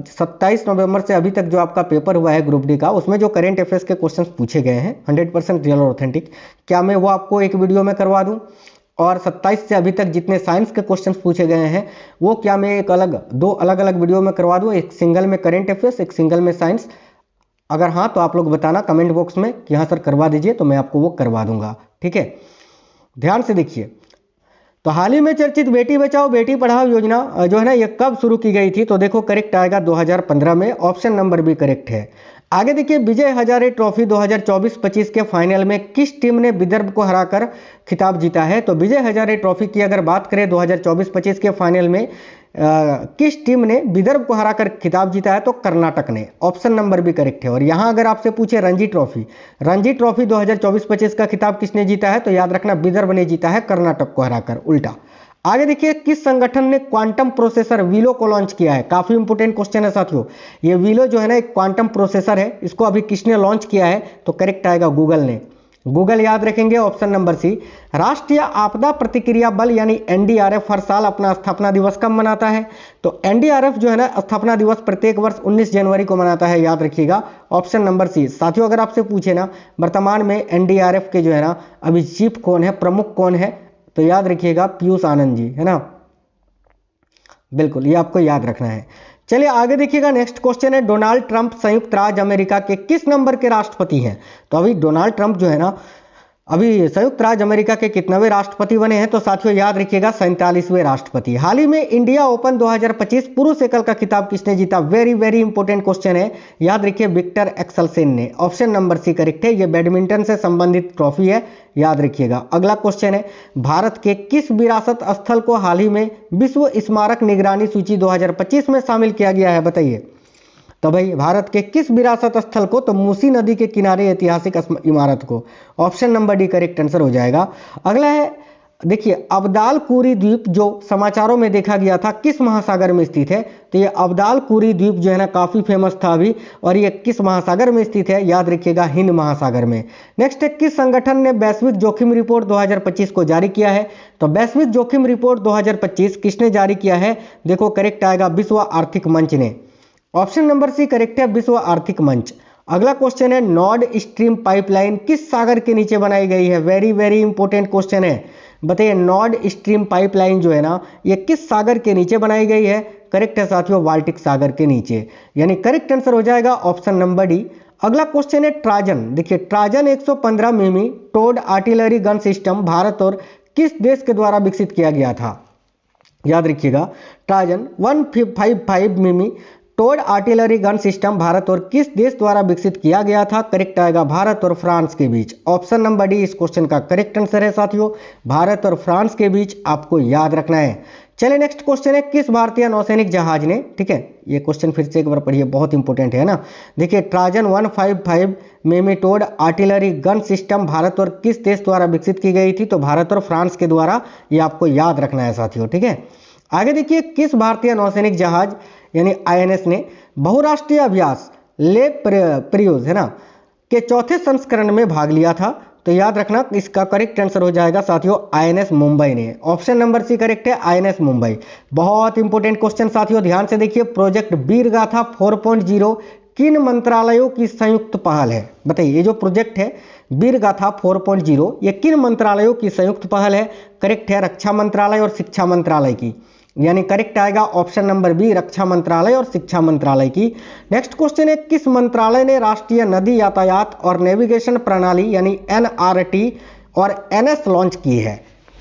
27 नवंबर से अभी तक जो आपका पेपर हुआ है ग्रुप डी का, उसमें जो करेंट अफेयर्स के क्वेश्चंस पूछे गए हैं 100% रियल और ऑथेंटिक, क्या मैं वो आपको एक वीडियो में करवा दूं? और 27 से अभी तक जितने साइंस के क्वेश्चंस पूछे गए हैं वो क्या मैं एक दो अलग अलग वीडियो में करवा दूं? एक सिंगल में करेंट अफेयर्स, एक सिंगल में साइंस? अगर हाँ तो आप लोग बताना कमेंट बॉक्स में कि हाँ सर करवा दीजिए, तो मैं आपको वो करवा दूंगा। ठीक है, ध्यान से देखिए। तो हाल ही में चर्चित बेटी बचाओ बेटी पढ़ाओ योजना जो है ना, ये कब शुरू की गई थी? तो देखो करेक्ट आएगा 2015 में, ऑप्शन नंबर बी करेक्ट है। आगे देखिए, विजय हजारे ट्रॉफी 2024-25 के फाइनल में किस टीम ने विदर्भ को हराकर खिताब जीता है? तो विजय हजारे ट्रॉफी की अगर बात करें 2024-25 के फाइनल में किस टीम ने विदर्भ को हराकर खिताब जीता है? तो कर्नाटक ने, ऑप्शन नंबर भी करेक्ट है। और यहां अगर आपसे पूछे रणजी ट्रॉफी 2024-25 का खिताब किसने जीता है? तो याद रखना विदर्भ ने जीता है कर्नाटक को हराकर, उल्टा। आगे देखिए, किस संगठन ने क्वांटम प्रोसेसर वीलो को लॉन्च किया है? काफी इंपोर्टेंट क्वेश्चन है साथियों। ये वीलो जो है ना एक क्वांटम प्रोसेसर है, इसको अभी किसने लॉन्च किया है? तो करेक्ट आएगा गूगल ने, गूगल याद रखेंगे, ऑप्शन नंबर सी। राष्ट्रीय आपदा प्रतिक्रिया बल यानी एनडीआरएफ हर साल अपना स्थापना दिवस कब मनाता है? तो एनडीआरएफ जो है ना स्थापना दिवस प्रत्येक वर्ष 19 जनवरी को मनाता है, याद रखिएगा, ऑप्शन नंबर सी। साथियों अगर आपसे पूछे ना वर्तमान में एनडीआरएफ के जो है ना अभी चीफ कौन है, प्रमुख कौन है, तो याद रखिएगा पीयूष आनंद जी, है ना, बिल्कुल, ये आपको याद रखना है। चलिए आगे देखिएगा, नेक्स्ट क्वेश्चन है, डोनाल्ड ट्रंप संयुक्त राज्य अमेरिका के किस नंबर के राष्ट्रपति हैं? तो अभी डोनाल्ड ट्रंप जो है ना अभी संयुक्त राज्य अमेरिका के कितनेवें राष्ट्रपति बने हैं? तो साथियों याद रखिएगा 47वें राष्ट्रपति। हाल ही में इंडिया ओपन 2025 पुरुष एकल का खिताब किसने जीता? वेरी वेरी इंपॉर्टेंट क्वेश्चन है, याद रखिए विक्टर एक्सेलसेन ने, ऑप्शन नंबर सी करेक्ट है। ये बैडमिंटन से संबंधित ट्रॉफी है, याद रखिएगा। अगला क्वेश्चन है, भारत के किस विरासत स्थल को हाल ही में विश्व स्मारक निगरानी सूची 2025 में शामिल किया गया है? बताइए। तो भाई भारत के किस विरासत स्थल को? तो मूसी नदी के किनारे ऐतिहासिक इमारत को, option number D correct answer हो जाएगा। अगला है देखिए, अब्दालकुरी द्वीप जो समाचारों में देखा गया था किस महासागर में स्थित है? तो ये अब्दालकुरी द्वीप जो है ना काफी फेमस था अभी, और ये किस महासागर में स्थित है? याद रखिएगा हिंद महासागर में। नेक्स्ट है, किस संगठन ने वैश्विक जोखिम रिपोर्ट 2025 को जारी किया है? तो वैश्विक जोखिम रिपोर्ट 2025 किसने जारी किया है? देखो करेक्ट आएगा विश्व आर्थिक मंच ने, ऑप्शन नंबर सी करेक्ट है, विश्व आर्थिक मंच। अगला क्वेश्चन है, नॉर्ड स्ट्रीम पाइपलाइन किस सागर के नीचे बनाई गई है? वेरी वेरी इंपॉर्टेंट क्वेश्चन है, बताइए नॉर्ड स्ट्रीम पाइपलाइन जो है ना ये किस सागर के नीचे बनाई गई है? करेक्ट है साथियों, बाल्टिक सागर के नीचे, यानी करेक्ट आंसर हो जाएगा ऑप्शन नंबर डी। अगला क्वेश्चन है, ट्राजन, देखिए ट्राजन 115 मिमी towed artillery gun system Bharat और किस देश के द्वारा विकसित किया गया था? याद रखिएगा, ट्राजन 155 मिमी towed artillery gun system Bharat और किस देश द्वारा विकसित किया गया था? करेक्ट आएगा भारत और फ्रांस के बीच, ऑप्शन नंबर डी इस क्वेश्चन का करेक्ट आंसर है साथियों, भारत और फ्रांस के बीच आपको याद रखना है। चलिए नेक्स्ट क्वेश्चन है, किस भारतीय नौसैनिक जहाज ने, ठीक है ये क्वेश्चन फिर से एक बार पढ़िए, बहुत इंपॉर्टेंट है ना। देखिए ट्राजन 155 मेमेटोड आर्टिलरी गन सिस्टम भारत और किस देश द्वारा विकसित की गई थी? तो भारत और फ्रांस के द्वारा, ये आपको याद रखना है साथियों, ठीक है। आगे देखिए, किस भारतीय नौसैनिक जहाज यानी आईएनएस ने बहुराष्ट्रीय अभ्यास ले प्रयोज है ना के चौथे संस्करण में भाग लिया था? तो याद रखना इसका करेक्ट आंसर हो जाएगा साथियों आईएनएस मुंबई ने, ऑप्शन नंबर सी करेक्ट है, आईएनएस मुंबई। बहुत इंपॉर्टेंट क्वेश्चन साथियों, ध्यान से देखिए, प्रोजेक्ट वीरगाथा 4.0 किन मंत्रालयों की संयुक्त पहल है? बताइए ये जो प्रोजेक्ट है वीरगाथा 4.0 ये किन मंत्रालयों की संयुक्त पहल है? करेक्ट है रक्षा मंत्रालय और शिक्षा मंत्रालय की, यानी करेक्ट आएगा ऑप्शन नंबर बी रक्षा मंत्रालय और शिक्षा मंत्रालय की। नेक्स्ट क्वेश्चन है, किस मंत्रालय ने राष्ट्रीय नदी यातायात और नेविगेशन प्रणाली यानी एनआरटी और एनएस लॉन्च की है?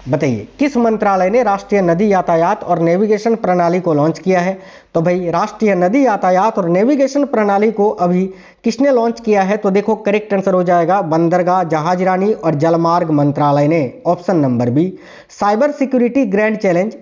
बताइए किस मंत्रालय ने राष्ट्रीय नदी यातायात और नेविगेशन प्रणाली को लॉन्च किया है? तो भाई राष्ट्रीय नदी यातायात और नेविगेशन प्रणाली को अभी किसने लॉन्च किया है? तो देखो करेक्ट आंसर हो जाएगा बंदरगाह जहाजरानी और जलमार्ग मंत्रालय ने, option number B. Cyber security grand challenge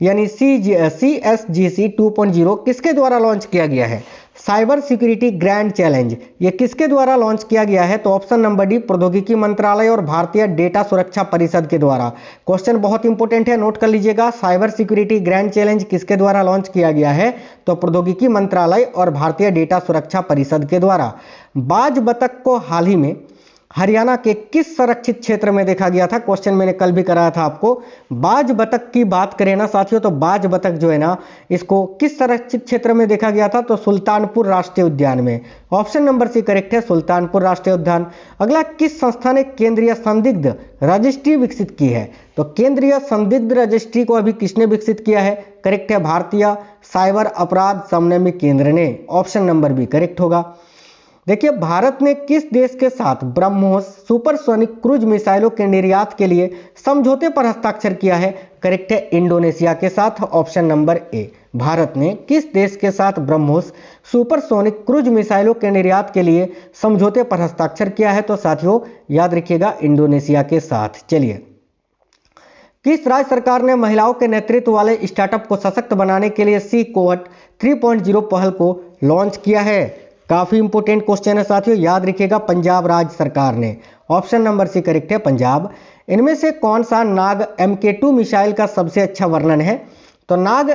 यानी CSGC 2.0 किसके द्वारा लॉन्च किया गया है? साइबर सिक्योरिटी ग्रैंड चैलेंज ये किसके द्वारा लॉन्च किया गया है? तो ऑप्शन नंबर डी प्रौद्योगिकी मंत्रालय और भारतीय डेटा सुरक्षा परिषद के द्वारा। क्वेश्चन बहुत इंपॉर्टेंट है, नोट कर लीजिएगा, साइबर सिक्योरिटी ग्रैंड चैलेंज किसके द्वारा लॉन्च किया गया है? तो प्रौद्योगिकी मंत्रालय और भारतीय डेटा सुरक्षा परिषद के द्वारा। बाज बतख को हाल ही में हरियाणा के किस संरक्षित क्षेत्र में देखा गया था? क्वेश्चन मैंने कल भी कराया था आपको। बाज बतख की बात करें ना साथियों, तो बाज बतख जो है ना, इसको किस संरक्षित क्षेत्र में देखा गया था? तो सुल्तानपुर राष्ट्रीय उद्यान में। ऑप्शन नंबर सी करेक्ट है, सुल्तानपुर राष्ट्रीय उद्यान। अगला, किस संस्था ने केंद्रीय संदिग्ध रजिस्ट्री विकसित की है? तो केंद्रीय संदिग्ध रजिस्ट्री को अभी किसने विकसित किया है? करेक्ट है, भारतीय साइबर अपराध समन्वय केंद्र ने। ऑप्शन नंबर बी करेक्ट होगा। देखिए, भारत ने किस देश के साथ ब्रह्मोस सुपरसोनिक क्रूज मिसाइलों के निर्यात के लिए समझौते पर हस्ताक्षर किया है? करेक्ट है, इंडोनेशिया के साथ। Option number A. भारत ने किस देश के साथ ब्रह्मोस सुपरसोनिक क्रूज मिसाइलों के निर्यात के लिए समझौते पर हस्ताक्षर किया है? तो साथियों याद रखिएगा, इंडोनेशिया के साथ। चलिए, किस राज्य सरकार ने महिलाओं के नेतृत्व वाले स्टार्टअप को सशक्त बनाने के लिए सी कोवर्ट 3.0 पहल को लॉन्च किया है? काफी इंपोर्टेंट क्वेश्चन है साथियों, याद रखिएगा, पंजाब राज्य सरकार ने। ऑप्शन नंबर सी करेक्ट है, पंजाब। इनमें से कौन सा नाग MK2 मिसाइल का सबसे अच्छा वर्णन है? तो नाग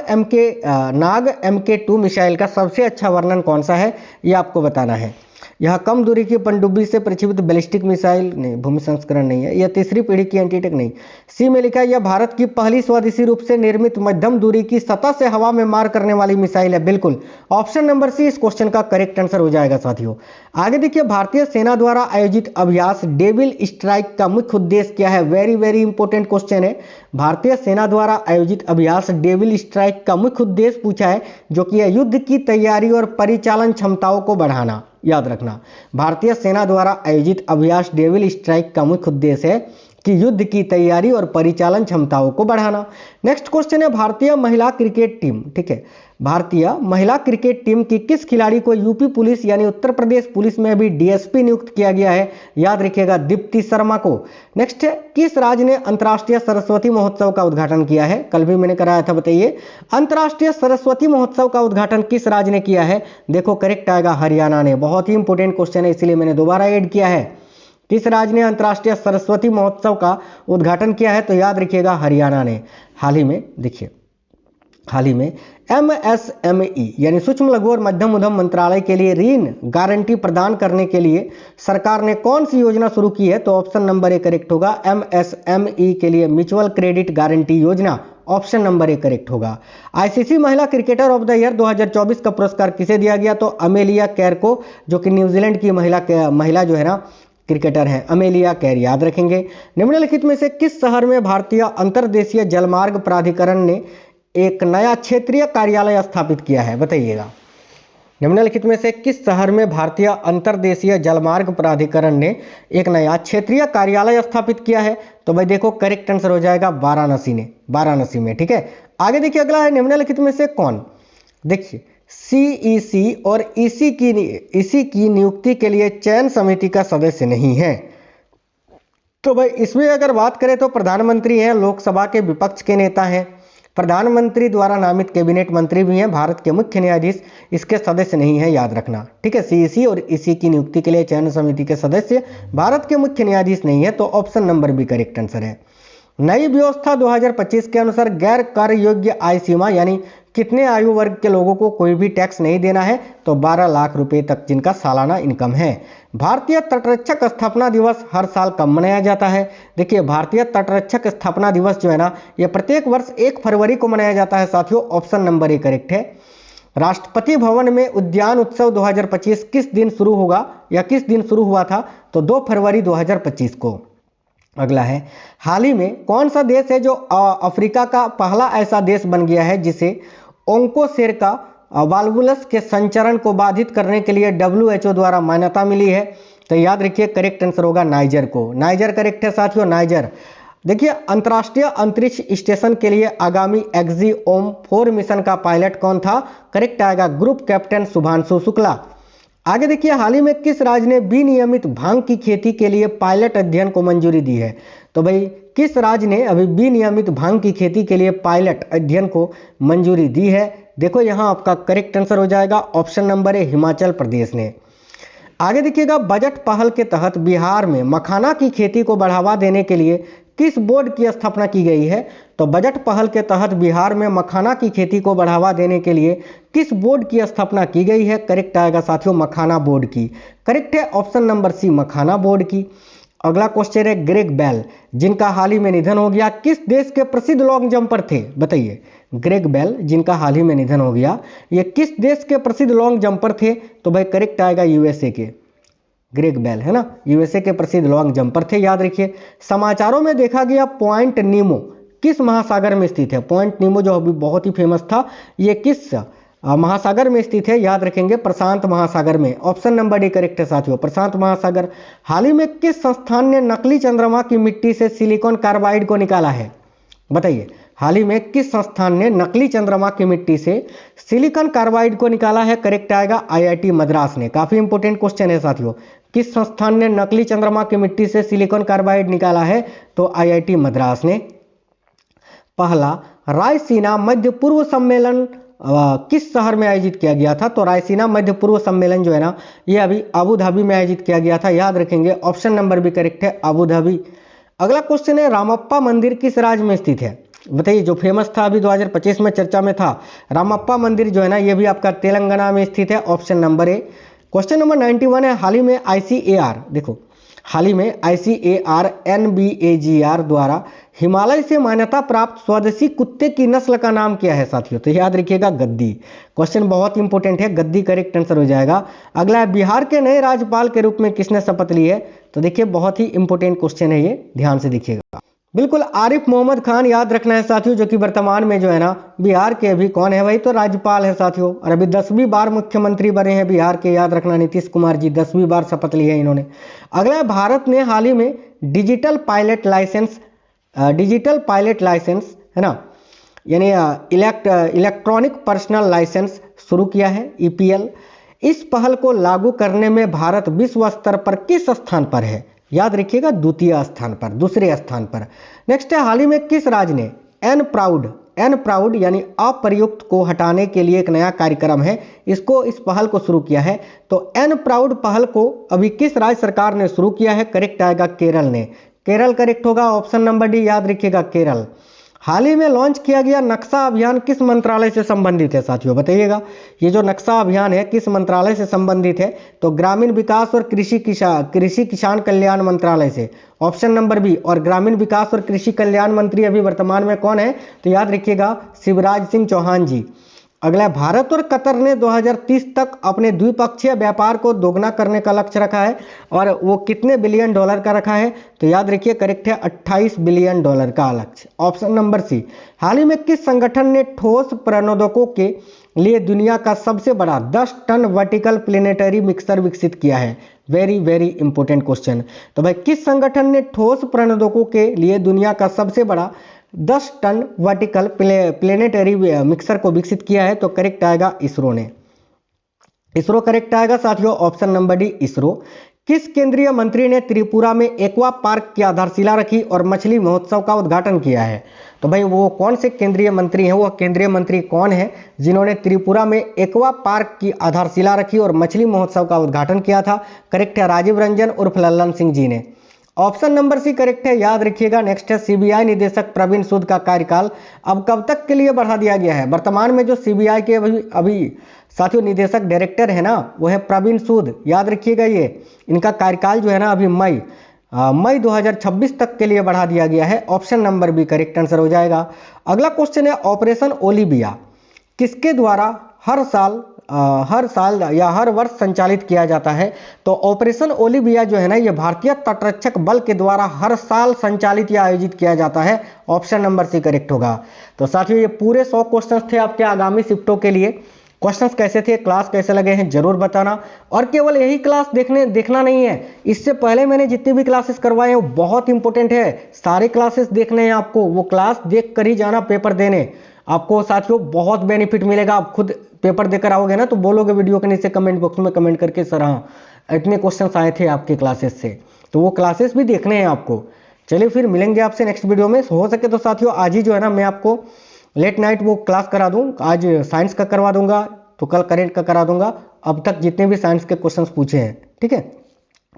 MK2 मिसाइल का सबसे अच्छा वर्णन कौन सा है, ये आपको बताना है। यह कम दूरी की पनडुब्बी से प्रक्षेपित बैलिस्टिक मिसाइल नहीं, भूमि संस्करण नहीं है। यह तीसरी पीढ़ी की एंटीटेक नहीं। सी में लिखा है, यह भारत की पहली स्वदेशी रूप से निर्मित मध्यम दूरी की सतह से हवा में मार करने वाली मिसाइल है। बिल्कुल, ऑप्शन नंबर सी इस क्वेश्चन का करेक्ट आंसर हो जाएगा साथियों। आगे देखिए, भारतीय सेना द्वारा आयोजित अभ्यास डेविल स्ट्राइक का मुख्य उद्देश्य क्या है? वेरी वेरी इंपॉर्टेंट क्वेश्चन है। भारतीय सेना द्वारा आयोजित अभ्यास डेविल स्ट्राइक का मुख्य उद्देश्य पूछा है, जो कि है युद्ध की तैयारी और परिचालन क्षमताओं को बढ़ाना। याद रखना, भारतीय सेना द्वारा आयोजित अभ्यास डेविल स्ट्राइक का मुख्य उद्देश्य है कि युद्ध की तैयारी और परिचालन क्षमताओं को बढ़ाना। नेक्स्ट क्वेश्चन है, भारतीय महिला क्रिकेट टीम, ठीक है, भारतीय महिला क्रिकेट टीम की किस खिलाड़ी को यूपी पुलिस यानी उत्तर प्रदेश पुलिस में भी DSP नियुक्त किया गया है? याद रखिएगा, दीप्ति शर्मा को। नेक्स्ट है, किस राज्य ने अंतर्राष्ट्रीय सरस्वती महोत्सव का उद्घाटन किया है? कल भी मैंने कराया था, बताइए अंतर्राष्ट्रीय सरस्वती महोत्सव का उद्घाटन किस राज्य ने किया है? देखो करेक्ट आएगा, हरियाणा ने। बहुत ही इंपोर्टेंट क्वेश्चन है, इसलिए मैंने दोबारा ऐड किया है। किस राज्य ने अंतर्राष्ट्रीय सरस्वती महोत्सव का उद्घाटन किया है? तो याद रखिएगा, हरियाणा ने। हाल ही में देखिए, हाल ही में MSME यानी सूक्ष्म लघु और मध्यम उद्यम मंत्रालय के लिए ऋण गारंटी प्रदान करने के लिए सरकार ने कौन सी योजना शुरू की है? तो ऑप्शन नंबर ए करेक्ट होगा, MSME के लिए म्यूचुअल क्रेडिट गारंटी योजना। ऑप्शन नंबर ए करेक्ट होगा। ICC महिला क्रिकेटर ऑफ द ईयर 2024 का पुरस्कार किसे दिया गया? तो अमेलिया कैर को, जो कि न्यूजीलैंड की महिला जो है ना क्रिकेटर हैं, अमेलिया कैर। याद रखेंगे। निम्नलिखित में से किस शहर में भारतीय अंतर्देशीय जलमार्ग प्राधिकरण ने एक नया क्षेत्रीय कार्यालय स्थापित किया है? बताइएगा, निम्नलिखित में से किस शहर में भारतीय अंतर्देशीय जलमार्ग प्राधिकरण ने एक नया क्षेत्रीय कार्यालय स्थापित किया है? तो भाई देखो करेक्ट आंसर हो जाएगा वाराणसी में। ठीक है, आगे देखिए, अगला है, निम्नलिखित में से कौन, देखिए CEC और EC की नियुक्ति के लिए चयन समिति का सदस्य नहीं है? तो भाई इसमें अगर बात करें तो प्रधानमंत्री हैं, लोकसभा के विपक्ष के नेता हैं, प्रधानमंत्री द्वारा नामित कैबिनेट मंत्री भी हैं, भारत के मुख्य न्यायाधीश इसके सदस्य नहीं है। याद रखना, ठीक है, CEC और EC की नियुक्ति के लिए चयन समिति के सदस्य भारत के मुख्य न्यायाधीश नहीं है। तो option number B correct answer है। नई व्यवस्था 2025 के अनुसार गैर कर योग्य आय सीमा यानी कितने आयु वर्ग के लोगों को कोई भी टैक्स नहीं देना है? तो 12 लाख रुपए तक जिनका सालाना इनकम है। भारतीय तटरक्षक स्थापना दिवस हर साल कब मनाया जाता है? देखिए, भारतीय तटरक्षक स्थापना दिवस जो है ना, ये प्रत्येक वर्ष 1 फरवरी को मनाया जाता है साथियों। ऑप्शन नंबर ए करेक्ट है। राष्ट्रपति भवन में उद्यान उत्सव 2025 किस दिन शुरू होगा या किस दिन शुरू हुआ था? तो 2 फरवरी 2025 को। अगला है, हाल ही में कौन सा देश है जो अफ्रीका का पहला ऐसा देश बन गया है जिसे ओंकोसेरका वाल्वुलस के संचरण को बाधित करने के लिए WHO द्वारा मान्यता मिली है? तो याद रखिए करेक्ट आंसर होगा नाइजर को। नाइजर करेक्ट है साथियों, नाइजर। देखिए, अंतर्राष्ट्रीय अंतरिक्ष स्टेशन के लिए आगामी एक्सिओम 4 मिशन का पायलट कौन था? करेक्ट आएगा, ग्रुप कैप्टन शुभांशु शुक्ला। आगे देखिए, हाल ही में किस राज्य ने विनियमित भांग की खेती के लिए पायलट अध्ययन को मंजूरी दी है? तो भाई किस राज्य ने अभी विनियमित भांग की खेती के लिए पायलट अध्ययन को मंजूरी दी है? देखो यहाँ आपका करेक्ट आंसर हो जाएगा option number A, Himachal Pradesh ने। आगे देखिएगा, बजट पहल के तहत बिहार में मखाना की खेती को बढ़ावा देने के लिए किस बोर्ड की स्थापना की गई है? तो बजट पहल के तहत बिहार में मखाना की खेती को बढ़ावा देने के लिए किस बोर्ड की स्थापना की गई है? करेक्ट आएगा साथियों मखाना बोर्ड की। करेक्ट है ऑप्शन नंबर सी मखाना बोर्ड की। अगला क्वेश्चन है ग्रेग बेल जिनका हाल ही में निधन हो गया किस देश के प्रसिद्ध लॉन्ग जंपर थे? बताइए। ग्रेग बेल जिनका हाल ही में निधन हो गया ये किस देश के प्रसिद्ध लॉन्ग जंपर थे? तो भाई करेक्ट आएगा यूएसए के। ग्रेग बेल है ना, यूएसए के प्रसिद्ध लॉन्ग जंपर थे, याद रखिए। समाचारों में देखा गया पॉइंट नीमो किस महासागर में स्थित है? पॉइंट नीमो जो अभी बहुत ही फेमस था ये किस महासागर में स्थित है? याद रखेंगे प्रशांत महासागर में। ऑप्शन नंबर डी करेक्ट है साथियों, प्रशांत महासागर। हाल ही में किस संस्थान ने नकली चंद्रमा की मिट्टी से सिलिकॉन कार्बाइड को निकाला है? बताइए। हाल ही में किस संस्थान ने नकली चंद्रमा की मिट्टी से सिलिकॉन कार्बाइड को निकाला है? करेक्ट आएगा आईआईटी मद्रास ने। काफी इंपोर्टेंट क्वेश्चन है साथियों, किस संस्थान ने नकली चंद्रमा की मिट्टी से सिलिकॉन कार्बाइड निकाला है? तो आईआईटी मद्रास ने। पहला रायसीना मध्य पूर्व सम्मेलन किस शहर में आयोजित किया गया था? तो रायसीना मध्य पूर्व सम्मेलन जो है ना ये अभी अबू धाबी में आयोजित किया गया था, याद रखेंगे। ऑप्शन नंबर भी करेक्ट है अबू धाबी। अगला क्वेश्चन है रामप्पा मंदिर किस राज्य में स्थित है? बताइए। जो फेमस था अभी 2025 में चर्चा में था रामप्पा मंदिर जो है ना ये भी आपका तेलंगाना में स्थित है। Option number A. Question number 91 है हाल ही में आईसीएआर, देखो हाल ही में आईसीएआर एनबीएजीआर द्वारा हिमालय से मान्यता प्राप्त स्वदेशी कुत्ते की नस्ल का नाम क्या है साथियों? तो याद रखिएगा गद्दी। क्वेश्चन बहुत इंपॉर्टेंट है, गद्दी करेक्ट आंसर हो जाएगा। अगला है बिहार के नए राज्यपाल के रूप में किसने शपथ ली है? तो देखिए बहुत ही इंपॉर्टेंट क्वेश्चन है ये, ध्यान से देखिएगा। बिल्कुल आरिफ मोहम्मद खान याद रखना है साथियों, जो कि वर्तमान में जो है ना बिहार के अभी कौन है भाई? तो राज्यपाल है साथियों, और अभी 10वीं बार मुख्यमंत्री बने हैं बिहार के, याद रखना नीतीश कुमार जी 10वीं बार शपथ ली है इन्होंने। अगला है भारत ने हाल ही में डिजिटल पायलट लाइसेंस है ना, यानी इलेक्ट्रॉनिक पर्सनल लाइसेंस शुरू किया है ईपीएल। इस पहल को लागू करने में भारत विश्व स्तर पर किस स्थान पर है? याद रखिएगा द्वितीय स्थान पर, दूसरे स्थान पर। नेक्स्ट है हाल ही में किस राज्य ने एन प्राउड यानी अप्रयुक्त को हटाने के लिए एक नया कार्यक्रम है, इस पहल को शुरू किया है? तो एन प्राउड पहल को अभी किस राज्य सरकार ने शुरू किया है? करेक्ट आएगा केरल ने। केरल करेक्ट होगा, ऑप्शन नंबर डी याद रखिएगा केरल। हाल ही में लॉन्च किया गया नक्शा अभियान किस मंत्रालय से संबंधित है साथियों? बताइएगा। ये जो नक्शा अभियान है किस मंत्रालय से संबंधित है? तो ग्रामीण विकास और कृषि किसान कल्याण मंत्रालय से। Option number B. और ग्रामीण विकास और कृषि कल्याण मंत्री अभी वर्तमान में कौन है? तो याद रखिएगा शिवराज सिंह चौहान जी। अगला भारत और कतर ने 2030 तक अपने द्विपक्षीय व्यापार को दोगुना करने का लक्ष्य रखा है, और वो कितने बिलियन डॉलर का रखा है? तो याद रखिए करेक्ट है 28 बिलियन डॉलर का लक्ष्य। ऑप्शन नंबर सी। हाल ही में किस संगठन ने ठोस प्रणोदकों के लिए दुनिया का सबसे बड़ा 10 टन वर्टिकल प्लेनेटरी मिक्सर विकसित किया है? Very very important question. तो भाई किस संगठन ने ठोस प्रणोदकों के लिए दुनिया का सबसे बड़ा 10 टन वर्टिकल प्लेनेटरी मिक्सर को विकसित किया है? तो करेक्ट आएगा इसरो ने। इसरो करेक्ट आएगा साथियों, ऑप्शन नंबर डी इसरो। किस केंद्रीय मंत्री ने त्रिपुरा में एक्वा पार्क की आधारशिला रखी और मछली महोत्सव का उद्घाटन किया है? तो भाई वो कौन से केंद्रीय मंत्री हैं? वो केंद्रीय मंत्री कौन है जिन्होंने त्रिपुरा में एक्वा पार्क की आधारशिला रखी और मछली महोत्सव का उद्घाटन किया था? करेक्ट है राजीव रंजन उर्फ लल्लन सिंह जी ने। ऑप्शन नंबर सी करेक्ट है, याद रखिएगा। नेक्स्ट है सीबीआई निदेशक प्रवीण सूद का कार्यकाल अब कब तक के लिए बढ़ा दिया गया है? वर्तमान में जो सीबीआई के अभी साथियों निदेशक डायरेक्टर है ना वो है प्रवीण सूद, याद रखिएगा। ये इनका कार्यकाल जो है ना अभी मई 2026 तक के लिए बढ़ा दिया गया है। Option number B correct answer हो जाएगा। अगला क्वेश्चन है ऑपरेशन ओलिविया किसके द्वारा हर साल या हर वर्ष संचालित किया जाता है? तो ऑपरेशन ओलिविया जो है ना ये भारतीय तटरक्षक बल के द्वारा हर साल संचालित या आयोजित किया जाता है। ऑप्शन नंबर सी करेक्ट होगा। तो साथियों ये पूरे 100 क्वेश्चंस थे आपके आगामी शिफ्टों के लिए। क्वेश्चंस कैसे थे, क्लास कैसे लगे हैं जरूर बताना। और केवल यही क्लास देखना नहीं है, इससे पहले मैंने जितनी भी क्लासेस करवाए हैं वो बहुत इंपॉर्टेंट है, सारे क्लासेस देखने हैं आपको। वो क्लास देख कर ही जाना पेपर देने, आपको साथियों बहुत बेनिफिट मिलेगा। आप खुद पेपर देकर आओगे ना तो बोलोगे वीडियो के नीचे कमेंट बॉक्स में कमेंट करके सर हाँ इतने क्वेश्चंस आए थे आपके क्लासेस से, तो वो क्लासेस भी देखने हैं आपको। चलिए फिर मिलेंगे आपसे नेक्स्ट वीडियो में। हो सके तो साथियों आज ही जो है ना मैं आपको लेट नाइट वो क्लास करा दूं, आज साइंस का करवा दूंगा तो कल करेंट का करा दूंगा, अब तक जितने भी साइंस के क्वेश्चंस पूछे हैं, ठीक है।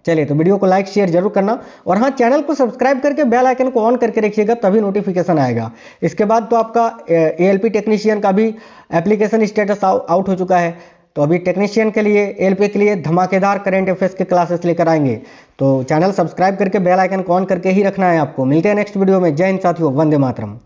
चलिए तो वीडियो को लाइक शेयर जरूर करना, और हाँ चैनल को सब्सक्राइब करके बेल आइकन को ऑन करके रखिएगा, तभी नोटिफिकेशन आएगा। इसके बाद तो आपका एएलपी टेक्नीशियन का भी एप्लीकेशन स्टेटस आउट हो चुका है। तो अभी टेक्नीशियन के लिए एएलपी के लिए धमाकेदार करंट अफेयर्स के क्लासेस लेकर आएंगे। तो चैनल सब्सक्राइब करके बेल आइकन को ऑन करके ही रखना है आपको। मिलते हैं नेक्स्ट वीडियो में। जय हिंद साथियों, वंदे मातरम।